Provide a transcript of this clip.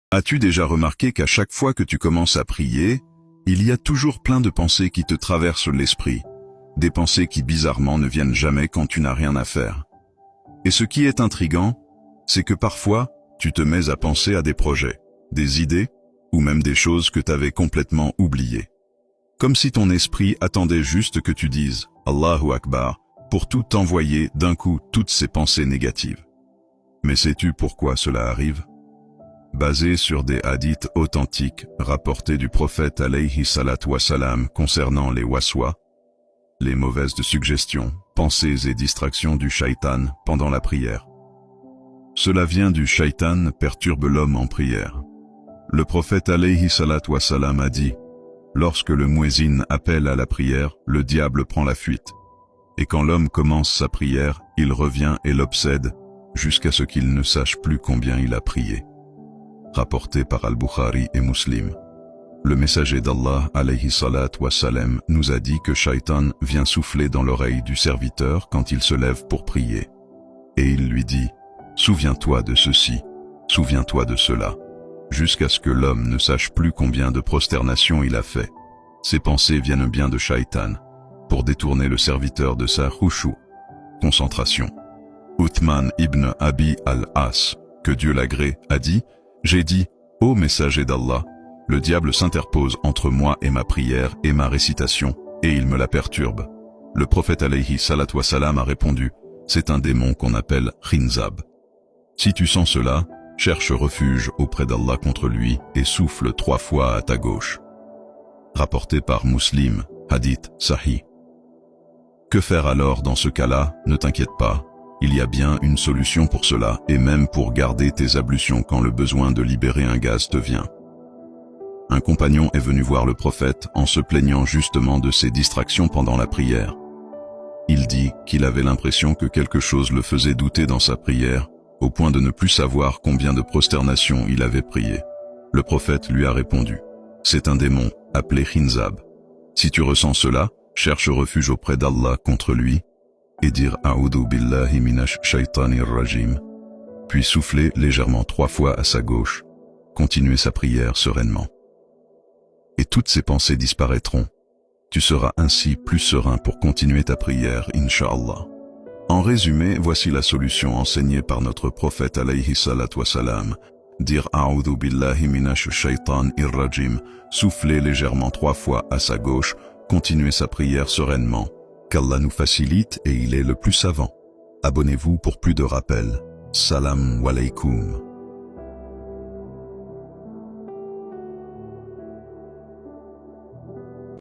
As-tu déjà remarqué qu'à chaque fois que tu commences à prier, il y a toujours plein de pensées qui te traversent l'esprit, des pensées qui bizarrement ne viennent jamais quand tu n'as rien à faire. Et ce qui est intriguant, c'est que parfois, tu te mets à penser à des projets, des idées, ou même des choses que tu avais complètement oubliées. Comme si ton esprit attendait juste que tu dises « Allahu Akbar » pour tout envoyer d'un coup toutes ces pensées négatives. Mais sais-tu pourquoi cela arrive? Basé sur des hadiths authentiques rapportés du prophète alayhi salatu wassalam concernant les waswa, les mauvaises suggestions, pensées et distractions du shaitan pendant la prière. Cela vient du shaitan perturbe l'homme en prière. Le prophète alayhi salatu wassalam a dit « Lorsque le muezzin appelle à la prière, le diable prend la fuite. Et quand l'homme commence sa prière, il revient et l'obsède, jusqu'à ce qu'il ne sache plus combien il a prié. » Rapporté par Al-Bukhari et Muslim. Le messager d'Allah alayhi salatu wassalam nous a dit que Shaitan vient souffler dans l'oreille du serviteur quand il se lève pour prier. Et il lui dit « Souviens-toi de ceci, souviens-toi de cela », jusqu'à ce que l'homme ne sache plus combien de prosternations il a fait. Ces pensées viennent bien de Shaitan, pour détourner le serviteur de sa khushu, concentration. Uthman ibn Abi al-As, que Dieu l'agrée, a dit « J'ai dit, ô messager d'Allah, le diable s'interpose entre moi et ma prière et ma récitation, et il me la perturbe. » Le prophète alayhi salatu wassalam a répondu « C'est un démon qu'on appelle Khinzab. Si tu sens cela, cherche refuge auprès d'Allah contre lui et souffle 3 fois à ta gauche. » Rapporté par Muslim, hadith sahih. Que faire alors dans ce cas-là? Ne t'inquiète pas. Il y a bien une solution pour cela, et même pour garder tes ablutions quand le besoin de libérer un gaz te vient. Un compagnon est venu voir le prophète en se plaignant justement de ses distractions pendant la prière. Il dit qu'il avait l'impression que quelque chose le faisait douter dans sa prière, au point de ne plus savoir combien de prosternations il avait prié. Le prophète lui a répondu « C'est un démon, appelé Khinzab. Si tu ressens cela, cherche refuge auprès d'Allah contre lui, et dire « A'udhu billahi minash shaitanir rajim », puis souffler légèrement 3 fois à sa gauche, continuer sa prière sereinement. Et toutes ces pensées disparaîtront. Tu seras ainsi plus serein pour continuer ta prière, Inch'Allah. En résumé, voici la solution enseignée par notre prophète alayhi salatu wassalam. Dire « A'udhu billahi minash shaitanir rajim », souffler légèrement 3 fois à sa gauche, continuer sa prière sereinement. Qu'Allah nous facilite et il est le plus savant. Abonnez-vous pour plus de rappels. Salam alaikum.